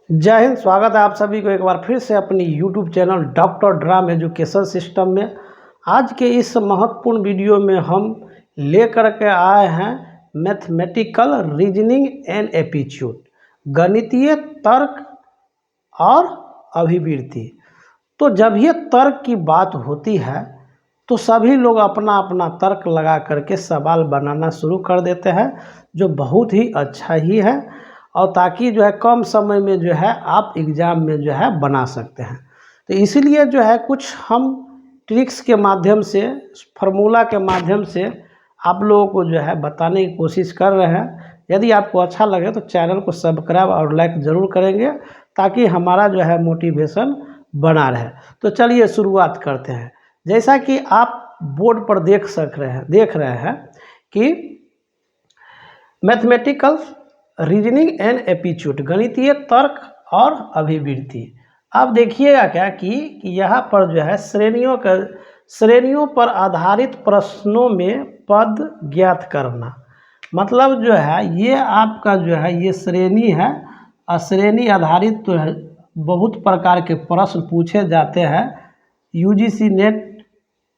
जय हिंद। स्वागत है आप सभी को एक बार फिर से अपनी YouTube channel doctor drum education system में। आज के इस महत्वपूर्ण वीडियो में हम लेकर के आए हैं मैथमेटिकल रीजनिंग एंड एप्टीट्यूड, गणितीय तर्क और अभिवृत्ति। तो जब ये तर्क की बात होती है तो सभी लोग अपना अपना तर्क लगा करके सवाल बनाना शुरू कर देते हैं, जो बहुत ही अच्छा ही है, और ताकि जो है कम समय में जो है आप एग्ज़ाम में जो है बना सकते हैं। तो इसीलिए जो है कुछ हम ट्रिक्स के माध्यम से, फार्मूला के माध्यम से आप लोगों को जो है बताने की कोशिश कर रहे हैं। यदि आपको अच्छा लगे तो चैनल को सब्सक्राइब और लाइक ज़रूर करेंगे, ताकि हमारा जो है मोटिवेशन बना रहे। तो चलिए शुरुआत करते हैं। जैसा कि आप बोर्ड पर देख रहे हैं कि मैथमेटिकल रीजनिंग एंड एप्टीट्यूड, गणितीय तर्क और अभिवृत्ति। अब देखिएगा क्या कि यहाँ पर जो है श्रेणियों पर आधारित प्रश्नों में पद ज्ञात करना। मतलब जो है ये आपका जो है ये श्रेणी है, और श्रेणी आधारित तो है, बहुत प्रकार के प्रश्न पूछे जाते हैं यूजीसी नेट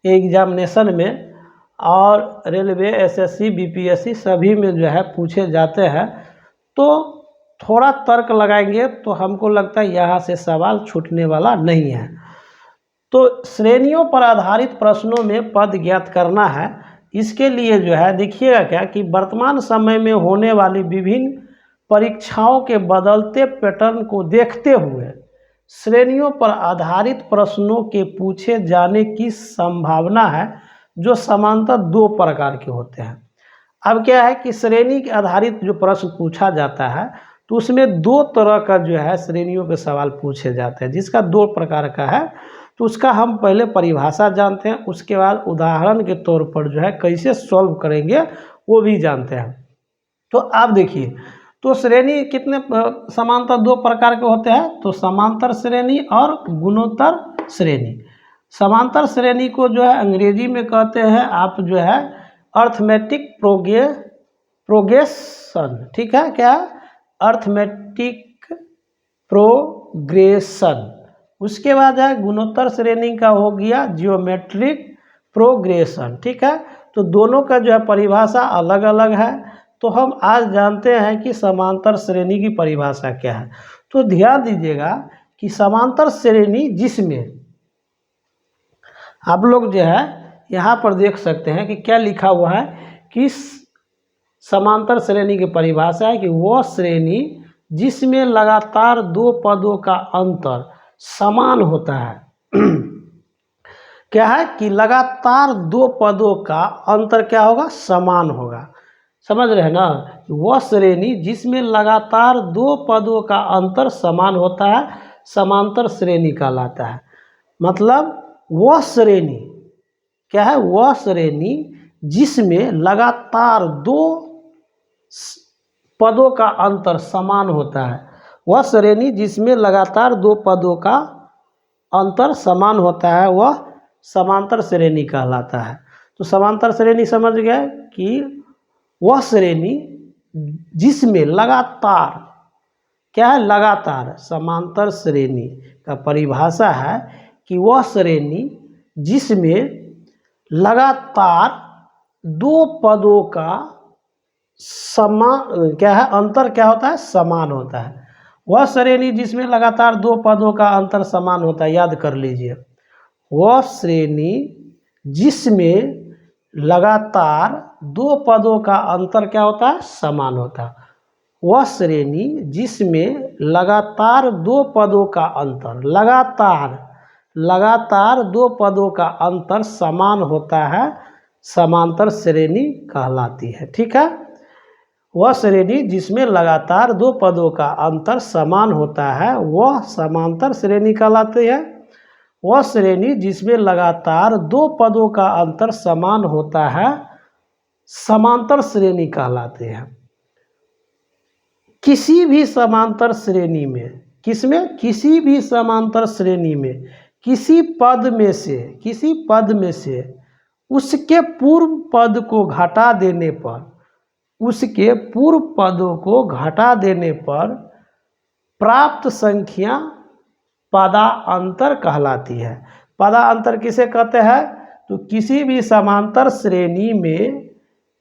एग्जामिनेशन में, और रेलवे, एसएससी, बीपीएससी सभी में जो है पूछे जाते हैं। तो थोड़ा तर्क लगाएंगे तो हमको लगता है यहाँ से सवाल छूटने वाला नहीं है। तो श्रेणियों पर आधारित प्रश्नों में पद ज्ञात करना है। इसके लिए जो है देखिएगा क्या कि वर्तमान समय में होने वाली विभिन्न परीक्षाओं के बदलते पैटर्न को देखते हुए श्रेणियों पर आधारित प्रश्नों के पूछे जाने की संभावना है, जो समांतर दो प्रकार के होते हैं। अब क्या है कि श्रेणी के आधारित जो प्रश्न पूछा जाता है तो उसमें दो तरह का जो है श्रेणियों के सवाल पूछे जाते हैं, जिसका दो प्रकार का है। तो उसका हम पहले परिभाषा जानते हैं, उसके बाद उदाहरण के तौर पर जो है कैसे सॉल्व करेंगे वो भी जानते हैं। तो आप देखिए, तो श्रेणी कितने समांतर दो प्रकार के होते हैं, तो समांतर श्रेणी और गुणोत्तर श्रेणी। समांतर श्रेणी को जो है अंग्रेजी में कहते हैं आप जो है अर्थमेटिक प्रोग्रेशन। ठीक है, क्या अर्थमेटिक प्रोग्रेशन। उसके बाद है गुणोत्तर श्रेणी का हो गया जियोमेट्रिक प्रोग्रेशन। ठीक है, तो दोनों का जो है परिभाषा अलग अलग है। तो हम आज जानते हैं कि समांतर श्रेणी की परिभाषा क्या है। तो ध्यान दीजिएगा कि समांतर श्रेणी जिसमें आप लोग जो है यहाँ पर देख सकते हैं कि क्या लिखा हुआ है कि समांतर श्रेणी की परिभाषा है कि वह श्रेणी जिसमें लगातार दो पदों का अंतर समान होता है। क्या है कि लगातार दो पदों का अंतर क्या होगा, समान होगा। समझ रहे हैं ना, वह श्रेणी जिसमें लगातार दो पदों का अंतर समान होता है समांतर श्रेणी कहलाता है। मतलब वह श्रेणी क्या है, वह श्रेणी जिसमें लगातार दो पदों का अंतर समान होता है, वह श्रेणी जिसमें लगातार दो पदों का अंतर समान होता है वह समांतर श्रेणी कहलाता है। तो समांतर श्रेणी समझ गए कि वह श्रेणी जिसमें लगातार क्या है, लगातार। समांतर श्रेणी का परिभाषा है कि वह श्रेणी जिसमें लगातार दो पदों का समान क्या है, अंतर क्या होता है, समान होता है। वह श्रेणी जिसमें लगातार दो पदों का अंतर समान होता है, याद कर लीजिए, वह श्रेणी जिसमें लगातार दो पदों का अंतर क्या होता है, समान होता है। वह श्रेणी जिसमें लगातार दो पदों का अंतर लगातार दो पदों का अंतर समान होता है समांतर श्रेणी कहलाती है। ठीक है, वह श्रेणी जिसमें लगातार दो पदों का अंतर समान होता है वह समांतर श्रेणी कहलाती है। वह श्रेणी जिसमें लगातार दो पदों का अंतर समान होता है समांतर श्रेणी कहलाते हैं। किसी भी समांतर श्रेणी में, किसी भी समांतर श्रेणी में किसी पद में से उसके पूर्व पद को घटा देने पर प्राप्त संख्या पदांतर कहलाती है। पदांतर किसे कहते हैं? तो किसी भी समांतर श्रेणी में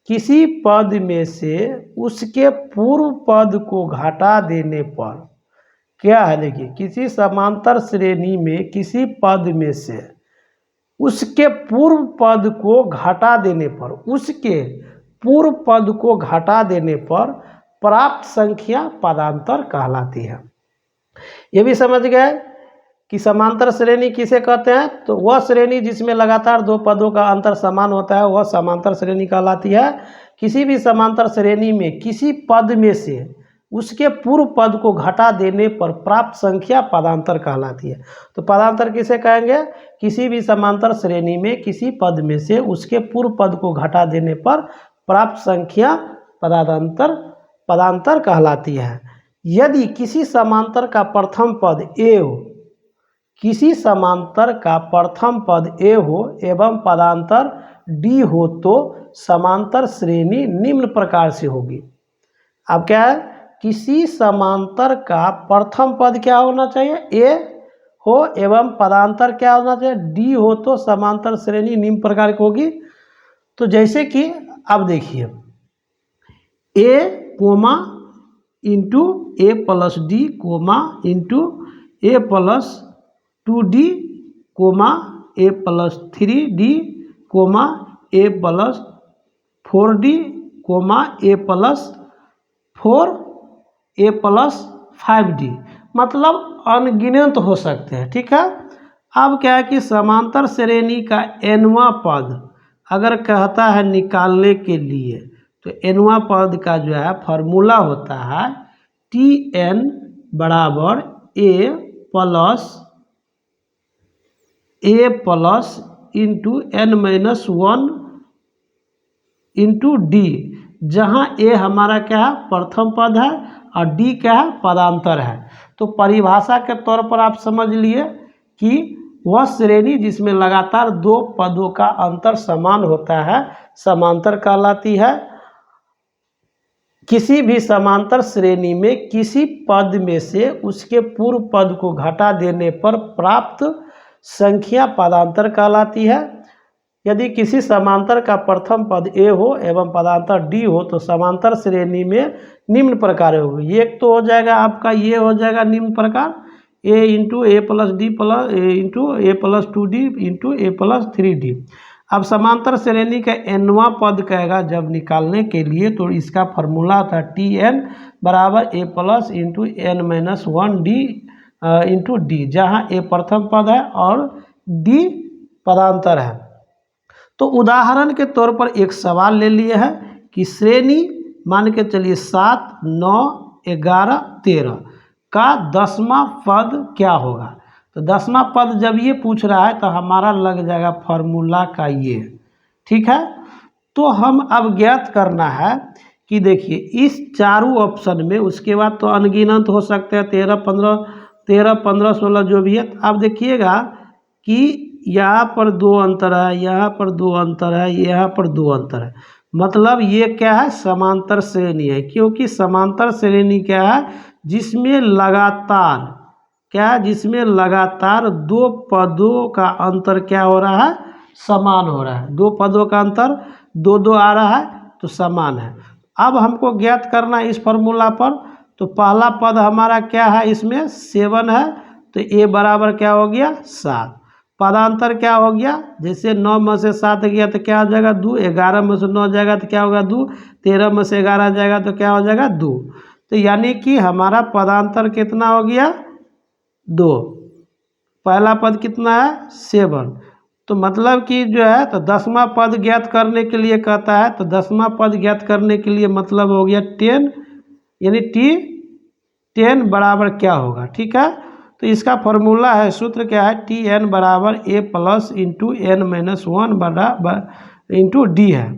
किसी पद में से उसके पूर्व पद को घटा देने पर, क्या है देखिए, किसी समांतर श्रेणी में किसी पद में से उसके पूर्व पद को घटा देने पर, उसके पूर्व पद को घटा देने पर प्राप्त संख्या पदांतर कहलाती है। ये भी समझ गए कि समांतर श्रेणी किसे कहते हैं? तो वह श्रेणी जिसमें लगातार दो पदों का अंतर समान होता है वह समांतर श्रेणी कहलाती है। किसी भी समांतर श्रेणी में किसी पद में से उसके पूर्व पद को घटा देने पर प्राप्त संख्या पदांतर कहलाती है। तो पदांतर किसे कहेंगे? किसी भी समांतर श्रेणी में किसी पद में से उसके पूर्व पद को घटा देने पर प्राप्त संख्या पदांतर कहलाती है। यदि किसी समांतर का प्रथम पद ए हो, किसी समांतर का प्रथम पद ए हो एवं पदांतर डी हो तो समांतर श्रेणी निम्न प्रकार से होगी। अब क्या है? किसी समांतर का प्रथम पद क्या होना चाहिए? ए हो एवं पदांतर क्या होना चाहिए? डी हो तो समांतर श्रेणी निम्न प्रकार की होगी। तो जैसे कि अब देखिए, ए कोमा इंटू ए प्लस डी कोमा इंटू ए प्लस 2d कोमा ए प्लस 3d कोमा ए प्लस 4d कोमा ए प्लस 4 ए प्लस 5d, मतलब अनगिनत हो सकते हैं। ठीक है। अब क्या है कि समांतर श्रेणी का nवां पद अगर कहता है निकालने के लिए, तो nवां पद का जो है फार्मूला होता है Tn बराबर a plus into n-1 into D, जहाँ a हमारा क्या है? प्रथम पद है और d क्या है? पदांतर है। तो परिभाषा के तौर पर आप समझ लिए कि वह श्रेणी जिसमें लगातार दो पदों का अंतर समान होता है समांतर कहलाती है। किसी भी समांतर श्रेणी में किसी पद में से उसके पूर्व पद को घटा देने पर प्राप्त संख्या पदांतर कहलाती है। यदि किसी समांतर का प्रथम पद ए हो एवं पदांतर डी हो तो समांतर श्रेणी में निम्न प्रकार होगी। एक तो हो जाएगा आपका, ये हो जाएगा निम्न प्रकार ए इंटू ए प्लस डी प्लस ए इंटू ए प्लस 2d इंटू ए प्लस 3d। अब समांतर श्रेणी का nवां पद कहेगा जब निकालने के लिए, तो इसका फार्मूला होता है Tn बराबर a plus into n-1 d into D, जहाँ a प्रथम पद है और d पदांतर है। तो उदाहरण के तौर पर एक सवाल ले लिए है कि श्रेणी मान के चलिए 7, 9, 11, 13 का 10वां पद क्या होगा। तो 10वां पद जब ये पूछ रहा है तो हमारा लग जाएगा फार्मूला का ये। ठीक है। तो हम अब ज्ञात करना है कि देखिए इस चारों ऑप्शन में, उसके बाद तो अनगिनत हो सकते हैं 13, 15, 16 जो भी है। आप देखिएगा कि यहाँ पर 2 अंतर है, यहाँ पर 2 अंतर है, यहाँ पर 2 अंतर है, मतलब ये क्या है? समांतर श्रेणी है। क्योंकि समांतर श्रेणी क्या है? जिसमें लगातार क्या है? जिसमें लगातार दो पदों का अंतर क्या हो रहा है? समान हो रहा है। दो पदों का अंतर 2-2 आ रहा है तो समान है। अब हमको ज्ञात करना है इस फार्मूला पर। तो पहला पद हमारा क्या है? इसमें 7 है, तो a बराबर क्या हो गया? 7। पदांतर क्या हो गया? जैसे 9 में से 7 गया तो क्या हो जाएगा? 2। 11 में से 9 जाएगा तो क्या होगा? 2। 13 में से 11 जाएगा तो क्या हो जाएगा? 2। तो यानी कि हमारा पदांतर कितना हो गया? 2। पहला पद कितना है? 7। तो मतलब कि जो है तो 10वां पद ज्ञात करने के लिए कहता है, तो 10वां पद ज्ञात करने के लिए मतलब हो गया 10, यानी T10 बराबर क्या होगा? ठीक है। तो इसका फॉर्मूला है, सूत्र क्या है? Tn बराबर a प्लस इंटू n-1 बराबर इंटू डी है।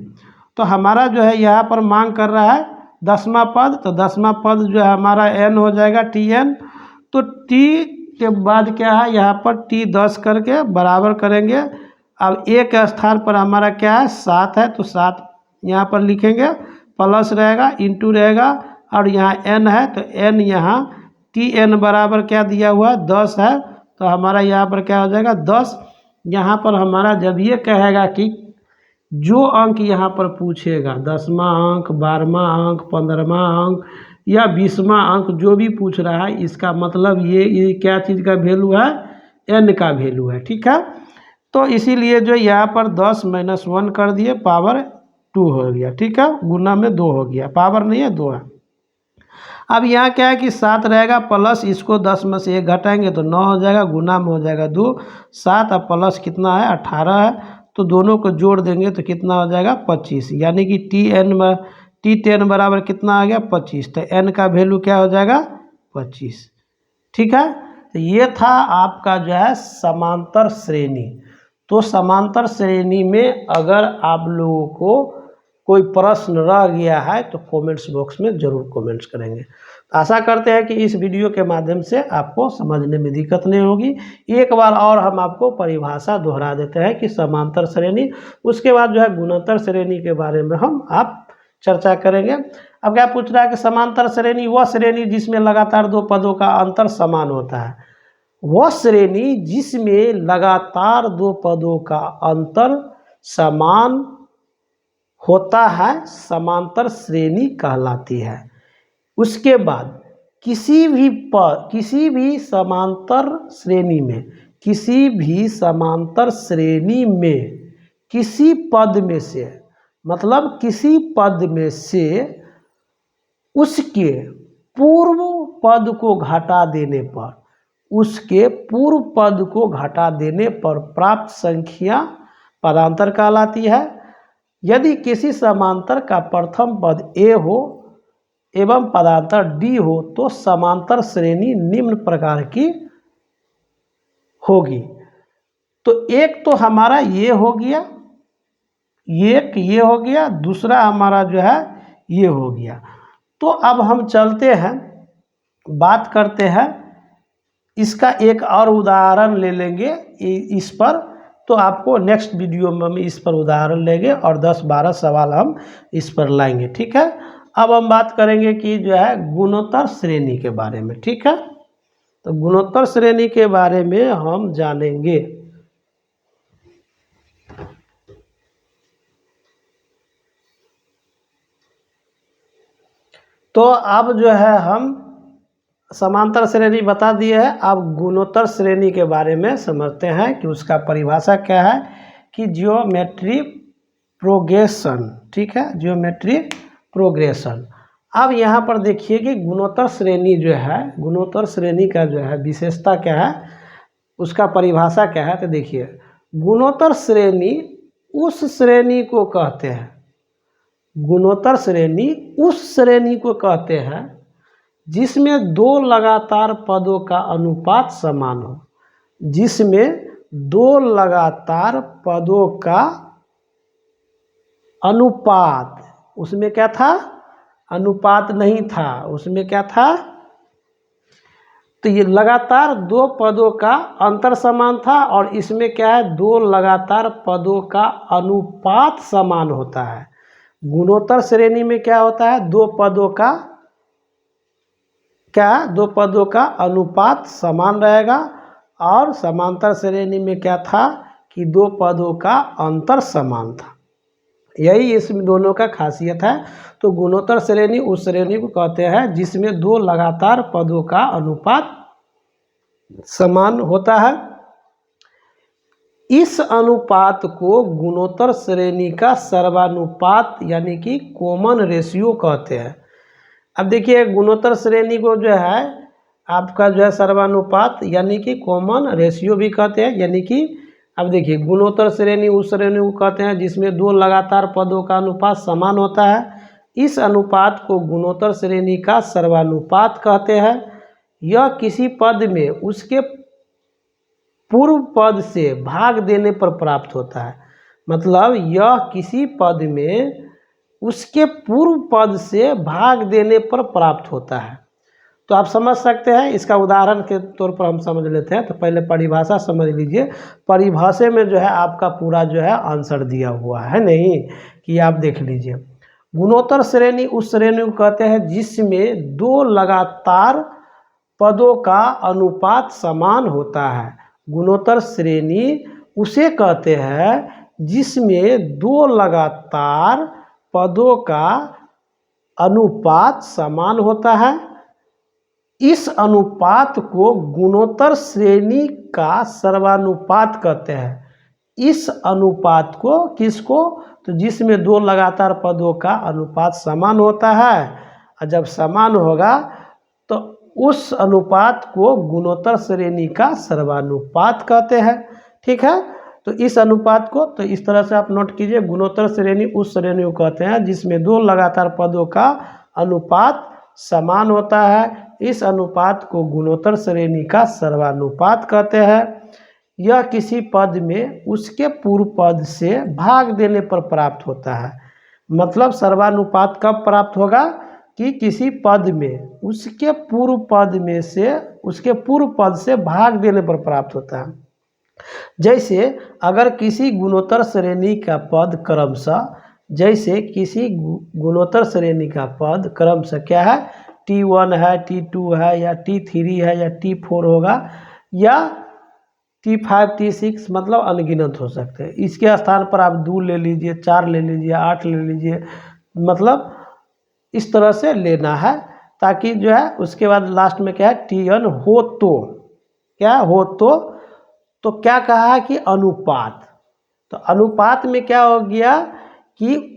तो हमारा जो है यहाँ पर मांग कर रहा है 10वां पद, तो 10वां पद जो है हमारा n हो जाएगा Tn। तो t के बाद क्या है? यहाँ पर T10 करके बराबर करेंगे। अब a के स्थान पर हमारा क्या है? 7 है, तो 7 यहाँ पर लिखेंगे, प्लस रहेगा, इंटू रहेगा, और यहाँ n है तो n यहाँ Tn बराबर क्या दिया हुआ है 10 है, तो हमारा यहाँ पर क्या हो जाएगा 10। यहाँ पर हमारा जब ये कहेगा कि जो अंक यहाँ पर पूछेगा 10वां अंक, 12वां अंक, 15वां अंक या 20वां अंक जो भी पूछ रहा है, इसका मतलब ये क्या चीज़ का वैल्यू है, n का वैल्यू है। ठीक है, तो इसीलिए जो यहाँ पर 10 - 1 कर दिए, पावर 2 हो गया। ठीक है, गुना में 2 हो गया, पावर नहीं है 2 है। अब यहाँ क्या है कि 7 रहेगा प्लस इसको 10 में से 1 घटाएंगे तो 9 हो जाएगा, गुना में हो जाएगा 2, 7 और प्लस कितना है 18 है, तो दोनों को जोड़ देंगे तो कितना हो जाएगा 25, यानी कि T10 बराबर कितना आ गया 25, तो n का वैल्यू क्या हो जाएगा 25। ठीक है, तो ये था आपका जो है समांतर श्रेणी। तो समांतर श्रेणी में अगर आप लोगों को कोई प्रश्न रह गया है तो कमेंट्स बॉक्स में ज़रूर कमेंट्स करेंगे। आशा करते हैं कि इस वीडियो के माध्यम से आपको समझने में दिक्कत नहीं होगी। एक बार और हम आपको परिभाषा दोहरा देते हैं कि समांतर श्रेणी, उसके बाद जो है गुणोत्तर श्रेणी के बारे में हम आप चर्चा करेंगे। अब क्या पूछ रहा है कि समांतर श्रेणी वह श्रेणी जिसमें लगातार दो पदों का अंतर समान होता है। वह श्रेणी जिसमें लगातार दो पदों का अंतर समान होता है समांतर श्रेणी कहलाती है। उसके बाद किसी भी समांतर श्रेणी में किसी पद में से, मतलब किसी पद में से उसके पूर्व पद को घटा देने पर प्राप्त संख्या पदांतर कहलाती है। यदि किसी समांतर का प्रथम पद A हो एवं पदांतर D हो तो समांतर श्रेणी निम्न प्रकार की होगी। तो एक तो हमारा ये हो गया, एक ये हो गया, दूसरा हमारा जो है ये हो गया। तो अब हम चलते हैं, बात करते हैं इसका एक और उदाहरण ले लेंगे इस पर। तो आपको नेक्स्ट वीडियो में हम इस पर उदाहरण लेंगे और 10-12 सवाल हम इस पर लाएंगे। ठीक है, अब हम बात करेंगे कि जो है गुणोत्तर श्रेणी के बारे में। ठीक है, तो गुणोत्तर श्रेणी के बारे में हम जानेंगे। तो अब जो है हम समांतर श्रेणी बता दिए है, अब गुणोत्तर श्रेणी के बारे में समझते हैं कि उसका परिभाषा क्या है कि ज्योमेट्री प्रोग्रेशन। ठीक है, ज्योमेट्री प्रोग्रेशन। अब यहाँ पर देखिए कि गुणोत्तर श्रेणी जो है, गुणोत्तर श्रेणी का जो है विशेषता क्या है, उसका परिभाषा क्या है। तो देखिए गुणोत्तर श्रेणी उस श्रेणी को कहते हैं, गुणोत्तर श्रेणी उस श्रेणी को कहते हैं जिसमें दो लगातार पदों का अनुपात समान हो, जिसमें दो लगातार पदों का अनुपात, उसमें क्या था अनुपात नहीं था, उसमें क्या था, तो ये लगातार दो पदों का अंतर समान था और इसमें क्या है दो लगातार पदों का अनुपात समान होता है। गुणोत्तर श्रेणी में क्या होता है दो पदों का अनुपात समान रहेगा और समांतर श्रेणी में क्या था कि दो पदों का अंतर समान था। यही इस दोनों का खासियत है। तो गुणोत्तर श्रेणी उस श्रेणी को कहते हैं जिसमें दो लगातार पदों का अनुपात समान होता है। इस अनुपात को गुणोत्तर श्रेणी का सर्वानुपात यानी कि कॉमन रेशियो कहते हैं। अब देखिए गुणोत्तर श्रेणी को जो है आपका जो है सर्वानुपात यानी कि कॉमन रेशियो भी कहते हैं। यानी कि अब देखिए गुणोत्तर श्रेणी उस श्रेणी को कहते हैं जिसमें दो लगातार पदों का अनुपात समान होता है। इस अनुपात को गुणोत्तर श्रेणी का सर्वानुपात कहते हैं। यह किसी पद में उसके पूर्व पद से भाग देने पर प्राप्त होता है। मतलब यह किसी पद में उसके पूर्व पद से भाग देने पर प्राप्त होता है। तो आप समझ सकते हैं, इसका उदाहरण के तौर पर हम समझ लेते हैं। तो पहले परिभाषा समझ लीजिए। परिभाषा में जो है आपका पूरा जो है आंसर दिया हुआ है, नहीं कि आप देख लीजिए। गुणोत्तर श्रेणी उस श्रेणी को कहते हैं जिसमें दो लगातार पदों का अनुपात समान होता है। गुणोत्तर श्रेणी उसे कहते हैं जिसमें दो लगातार पदों का अनुपात समान होता है। इस अनुपात को गुणोत्तर श्रेणी का सर्वानुपात कहते हैं। इस अनुपात को किसको? तो जिसमें दो लगातार पदों का अनुपात समान होता है, और जब समान होगा तो उस अनुपात को गुणोत्तर श्रेणी का सर्वानुपात कहते हैं। ठीक है, तो इस अनुपात को तो इस तरह से आप नोट कीजिए, गुणोत्तर श्रेणी उस श्रेणी को कहते हैं जिसमें दो लगातार पदों का अनुपात समान होता है। इस अनुपात को गुणोत्तर श्रेणी का सर्वानुपात कहते हैं। यह किसी पद में उसके पूर्व पद से भाग देने पर प्राप्त होता है। मतलब सर्वानुपात कब प्राप्त होगा? कि किसी पद में उसके पूर्व पद में से उसके पूर्व पद से भाग देने पर प्राप्त होता है। जैसे अगर किसी गुणोत्तर श्रेणी का पद क्रमशः, जैसे किसी गुणोत्तर श्रेणी का पद क्रमशः क्या है? T1 है, T2 है, या T3 है, या T4 होगा, या T5 T6, मतलब अनगिनत हो सकते हैं। इसके स्थान पर आप 2 ले लीजिए, 4 ले लीजिए, 8 ले लीजिए, मतलब इस तरह से लेना है ताकि जो है उसके बाद लास्ट में क्या है? Tn हो तो क्या हो तो क्या कहा है कि अनुपात। तो अनुपात में क्या हो गया कि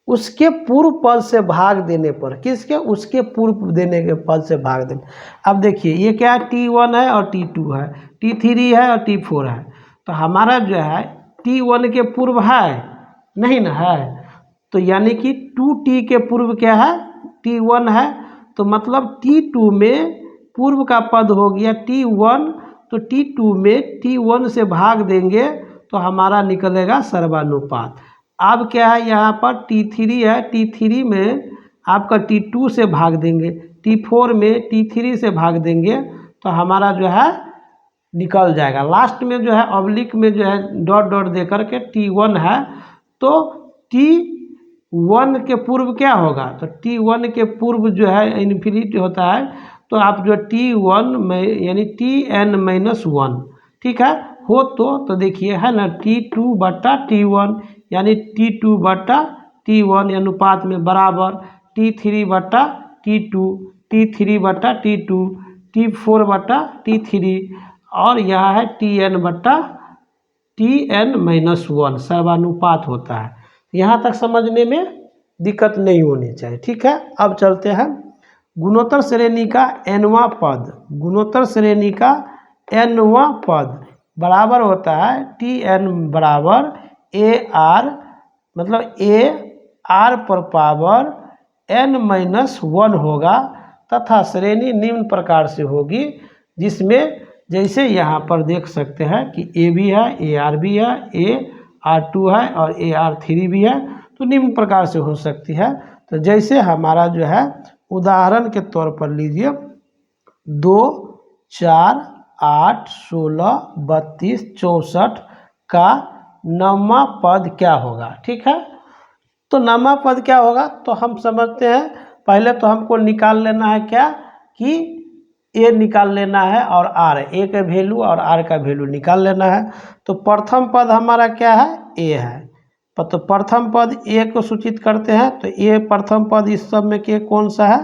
उसके पूर्व पद से भाग देने पर, किसके? उसके पूर्व देने के पद से भाग देने। अब देखिए ये क्या है? T1 है और T2 है, T3 है और T4 है। तो हमारा जो है T1 के पूर्व है नहीं ना है, तो यानी कि 2T के पूर्व क्या है? T1 है। तो मतलब T2 में पूर्व का पद हो गया T1, तो T2 में T1 से भाग देंगे तो हमारा निकलेगा सर्वानुपात। अब क्या है? यहाँ पर T3 है, T3 में आपका T2 से भाग देंगे, T4 में T3 से भाग देंगे तो हमारा जो है निकल जाएगा। लास्ट में जो है ऑब्लिक में जो है डॉट डॉट दे करके T1 है, तो T1 के पूर्व क्या होगा? तो T1 के पूर्व जो है इन्फिनिटी होता है, तो आप जो T1 में यानी Tn-1, ठीक है, हो तो देखिए है ना T2/T1 यानी T2/T1 अनुपात में बराबर T3/T2, T3/T2, T4/T3, और यह है Tn/Tn-1 सर्वानुपात होता है। यहाँ तक समझने में दिक्कत नहीं होनी चाहिए। ठीक है, अब चलते हैं गुणोत्तर श्रेणी का nवां पद। गुणोत्तर श्रेणी का nवां पद बराबर होता है Tn बराबर AR, मतलब AR पर पावर n-1 होगा, तथा श्रेणी निम्न प्रकार से होगी, जिसमें जैसे यहाँ पर देख सकते हैं कि A भी है, AR भी है, AR2 है और AR3 भी है, तो निम्न प्रकार से हो सकती है। तो जैसे हमारा जो है उदाहरण के तौर पर लीजिए 2, 4, 8, 16, 32, 64 का नौवां पद क्या होगा? ठीक है, तो नौवां पद क्या होगा? तो हम समझते हैं, पहले तो हमको निकाल लेना है क्या कि A निकाल लेना है और R, A का वैल्यू और R का वैल्यू निकाल लेना है। तो प्रथम पद हमारा क्या है? A है। तो प्रथम पद A को सूचित करते हैं, तो A प्रथम पद इस सब में के कौन सा है?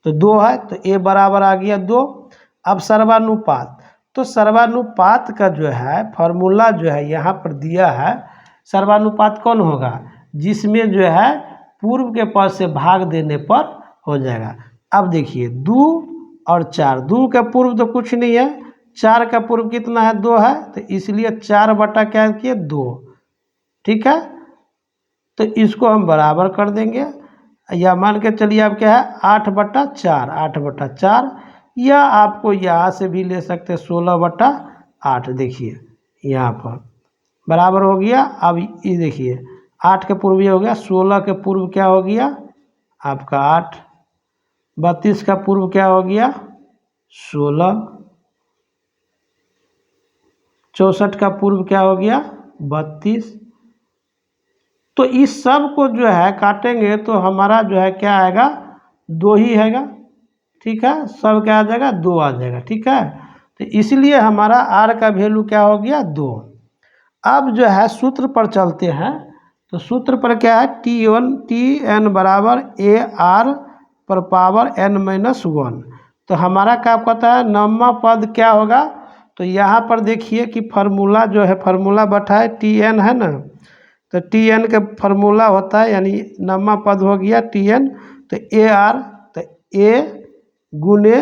तो 2 है, तो A बराबर आ गया 2। अब सर्वानुपात, तो सर्वानुपात का जो है फॉर्मूला जो है यहाँ पर दिया है, सर्वानुपात कौन होगा? जिसमें जो है पूर्व के पद से भाग देने पर हो जाएगा। अब देखिए 2 और 4, 2 का पूर्व तो कुछ नहीं है, 4 का पूर्व कितना है? 2 है, तो इसलिए 4 बटा क्या किए? 2। ठीक है, तो इसको हम बराबर कर देंगे, या मान के चलिए आप क्या है 8/4, 8/4, या आपको यहाँ से भी ले सकते हैं 16/8। देखिए यहाँ पर बराबर हो गया। अब ये देखिए 8 के पूर्व ये हो गया, 16 के पूर्व क्या हो गया आपका 8, 32 का पूर्व क्या हो गया 16, 64 का पूर्व क्या हो गया 32। तो इस सब को जो है काटेंगे तो हमारा जो है क्या आएगा? 2 ही आएगा। ठीक है, सब क्या आ जाएगा 2 आ जाएगा। ठीक है, तो इसलिए हमारा r का वैल्यू क्या हो गया 2। अब जो है सूत्र पर चलते हैं, तो सूत्र पर क्या है टी एन बराबर ए आर पर पावर n-1। तो हमारा क्या पता है नवमा पद क्या होगा, तो यहाँ पर देखिए कि फार्मूला जो है फार्मूला बैठा है टी एन है ना, तो टी एन का फार्मूला होता है यानी नवमा पद हो गया टी एन, तो ए आर, तो ए गुने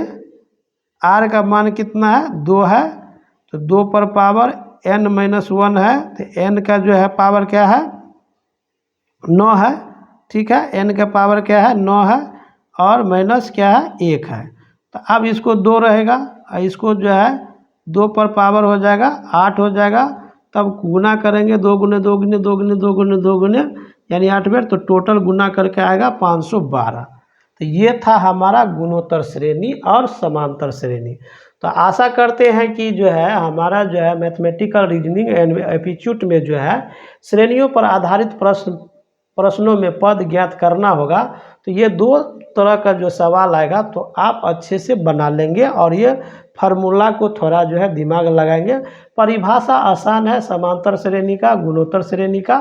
आर का मान कितना है 2 है, तो 2 पर पावर n-1 है, तो n का जो है पावर क्या है 9 है। ठीक है, n का पावर क्या है 9 है और माइनस क्या है 1 है। तो अब इसको 2 रहेगा और इसको जो है 2 पर पावर हो जाएगा 8 हो जाएगा। तब गुना करेंगे 2 गुने 2 गुने 2 गुने 2 गुने 2 गुने यानी 8 बार, तो टोटल गुना करके आएगा 512। तो ये था हमारा गुणोत्तर श्रेणी और समांतर श्रेणी। तो आशा करते हैं कि जो है हमारा जो है मैथमेटिकल रीजनिंग एंड एप्टीट्यूड में जो है श्रेणियों पर आधारित प्रश्नों में पद ज्ञात करना होगा। तो ये 2 तरह का जो सवाल आएगा तो आप अच्छे से बना लेंगे और ये फार्मूला को थोड़ा जो है दिमाग लगाएंगे। परिभाषा आसान है समांतर श्रेणी का गुणोत्तर श्रेणी का,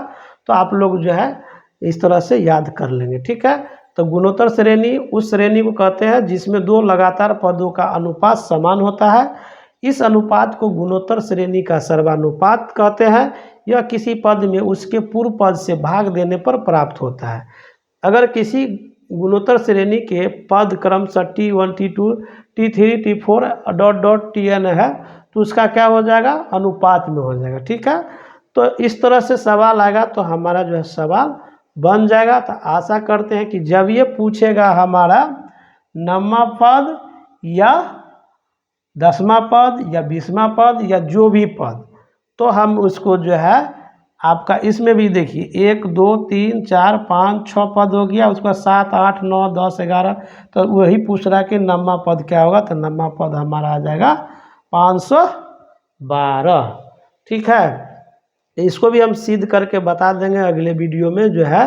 तो आप लोग जो है इस तरह से याद कर लेंगे। ठीक है, तो गुणोत्तर श्रेणी उस श्रेणी को कहते हैं जिसमें 2 लगातार पदों का अनुपात समान होता है। इस अनुपात को गुणोत्तर श्रेणी का सर्वानुपात कहते हैं। यह किसी पद में उसके पूर्व पद से भाग देने पर प्राप्त होता है। अगर किसी गुणोत्तर श्रेणी के पद क्रमशः T1 T2 T3 T4 dot dot Tn है तो उसका क्या हो जाएगा अनुपात में हो जाएगा। ठीक है, तो इस तरह से सवाल आएगा तो हमारा जो है सवाल बन जाएगा। तो आशा करते हैं कि जब ये पूछेगा हमारा 9वां पद या 10वां पद या 20वां पद या जो भी पद, तो हम उसको जो है आपका इसमें भी देखिए 1 2 3 4 5 6 पद हो गया, उसके बाद 7 8 9 10 11, तो वही पूछ रहा है कि 9वां पद क्या होगा, तो 9वां पद हमारा आ जाएगा 512। ठीक है, इसको भी हम सिद्ध करके बता देंगे अगले वीडियो में जो है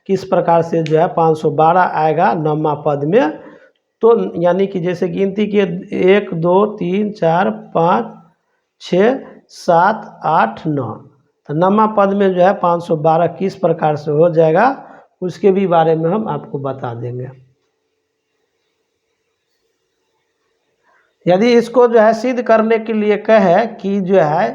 किस प्रकार से जो है 512 आएगा 9वां पद में। तो यानी कि जैसे गिनती के 1 2 3 4 5 6 7 8 9, तो 9वां पद में जो है 512 किस प्रकार से हो जाएगा उसके भी बारे में हम आपको बता देंगे। यदि इसको जो है सिद्ध करने के लिए कहे कि जो है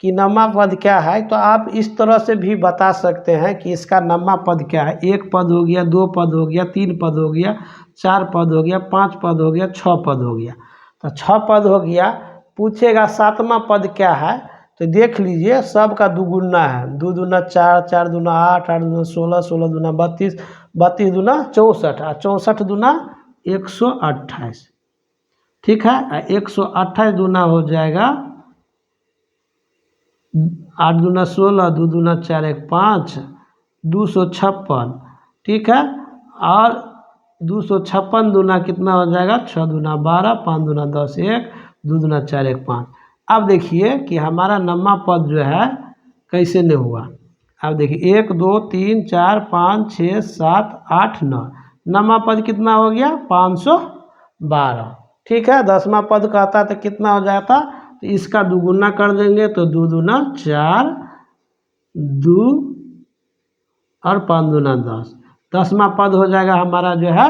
कि 9वां पद क्या है, तो आप इस तरह से भी बता सकते हैं कि इसका 9वां पद क्या है। 1 पद हो गया, 2 पद हो गया, 3 पद हो गया, 4 पद हो गया, 5 पद हो गया, 6 पद हो गया। तो 6 पद हो गया, पूछेगा 7वां पद क्या है, तो देख लीजिए सब का दुगुना है, 2 दूना 4, 4 दूना 8, 8 दूना 16, 16 दूना 32, 32 दूना 64 और 64 दूना 128। ठीक है, 128 दूना हो जाएगा 8 दूना 16, 2 दूना 4 1 5, 256। ठीक है, और 256 दूना कितना हो जाएगा 6 दूना 12, 5 दूना 10 1, 2 दूना 4 1 5। अब देखिए कि हमारा 9वां पद जो है कैसे नहीं हुआ। अब देखिए 1 2 3 4 5 6 7 8 9, 9वां पद कितना हो गया 512। ठीक है, 10वां पद कहता तो कितना हो जाता, तो इसका दुगुना कर देंगे तो 2 दूना 4, 2 और 5 दूना 10, 10वां पद हो जाएगा हमारा जो है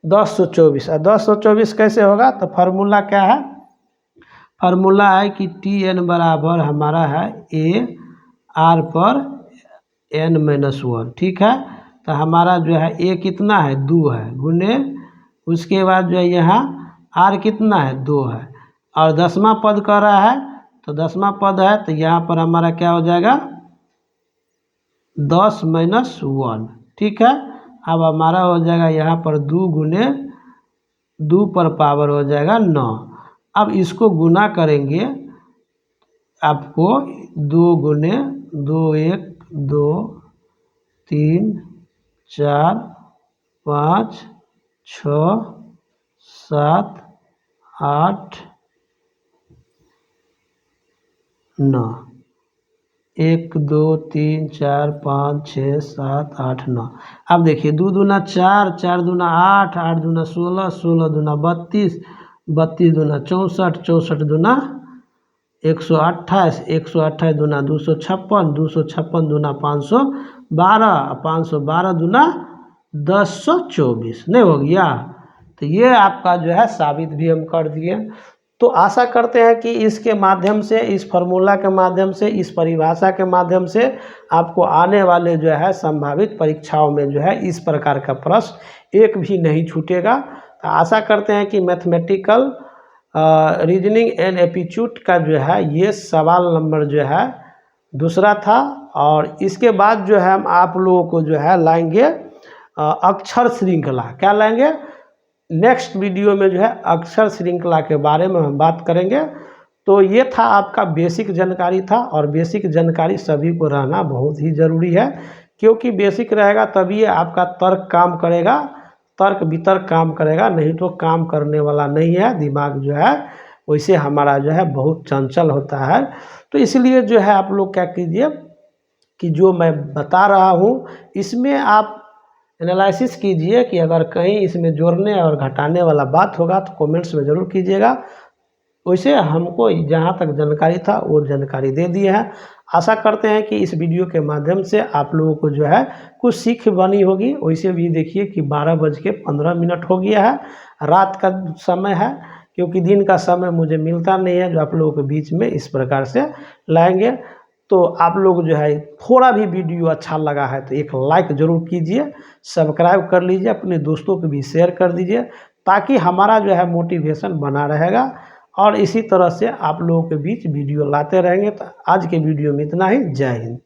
1024। और 1024 कैसे होगा, तो फार्मूला क्या है, फार्मूला है कि Tn बराबर हमारा है A R पर n-1। ठीक है, तो हमारा जो है A कितना है 2 है गुने, उसके बाद जो है यहाँ R कितना है 2 है और 10वां पद कर रहा है, तो 10वां पद है तो यहाँ पर हमारा क्या हो जाएगा 10-1। ठीक है, अब हमारा हो जाएगा यहाँ पर 2 गुने 2 पर पावर हो जाएगा 9। अब इसको गुना करेंगे आपको 2 गुने 2 1 2 3 4 5 6 7 8 9, 1 2 3 4 5 6 7 8 9। अब देखिए 2 दूना 4, 4 दूना 8, 8 दूना 16, 16 दूना 32, 32 दूना 64, 64 दूना 128, 128 दूना 256, 256 दूना 512, 512 दूना 1024 नहीं हो गया। तो ये आपका जो है साबित भी हम कर दिए। तो आशा करते हैं कि इसके माध्यम से, इस फार्मूला के माध्यम से, इस परिभाषा के माध्यम से आपको आने वाले जो है संभावित परीक्षाओं में जो है इस प्रकार का प्रश्न एक भी नहीं छूटेगा। तो आशा करते हैं कि मैथमेटिकल रीजनिंग एंड एप्टीट्यूड का जो है ये सवाल नंबर जो है दूसरा था। और इसके बाद जो है हम आप लोगों को जो है लाएंगे अक्षर श्रृंखला। क्या लाएंगे? नेक्स्ट वीडियो में जो है अक्षर श्रृंखला के बारे में हम बात करेंगे। तो ये था आपका बेसिक जानकारी था, और बेसिक जानकारी सभी को रहना बहुत ही ज़रूरी है, क्योंकि बेसिक रहेगा तभी आपका तर्क काम करेगा, तर्क वितर्क काम करेगा, नहीं तो काम करने वाला नहीं है। दिमाग जो है वैसे हमारा जो है बहुत चंचल होता है। तो इसलिए जो है आप लोग क्या कीजिए कि जो मैं बता रहा हूँ इसमें आप एनालिसिस कीजिए कि अगर कहीं इसमें जोड़ने और घटाने वाला बात होगा तो कमेंट्स में ज़रूर कीजिएगा। वैसे हमको जहाँ तक जानकारी था वो जानकारी दे दी है। आशा करते हैं कि इस वीडियो के माध्यम से आप लोगों को जो है कुछ सीख बनी होगी। वैसे भी देखिए कि 12:15 हो गया है, रात का समय है, क्योंकि दिन का समय मुझे मिलता नहीं है जो आप लोगों के बीच में इस प्रकार से लाएंगे। तो आप लोग जो है थोड़ा भी वीडियो अच्छा लगा है तो एक लाइक ज़रूर कीजिए, सब्सक्राइब कर लीजिए, अपने दोस्तों को भी शेयर कर दीजिए, ताकि हमारा जो है मोटिवेशन बना रहेगा। और इसी तरह से आप लोगों के बीच वीडियो लाते रहेंगे। तो आज के वीडियो में इतना ही। जय हिंद।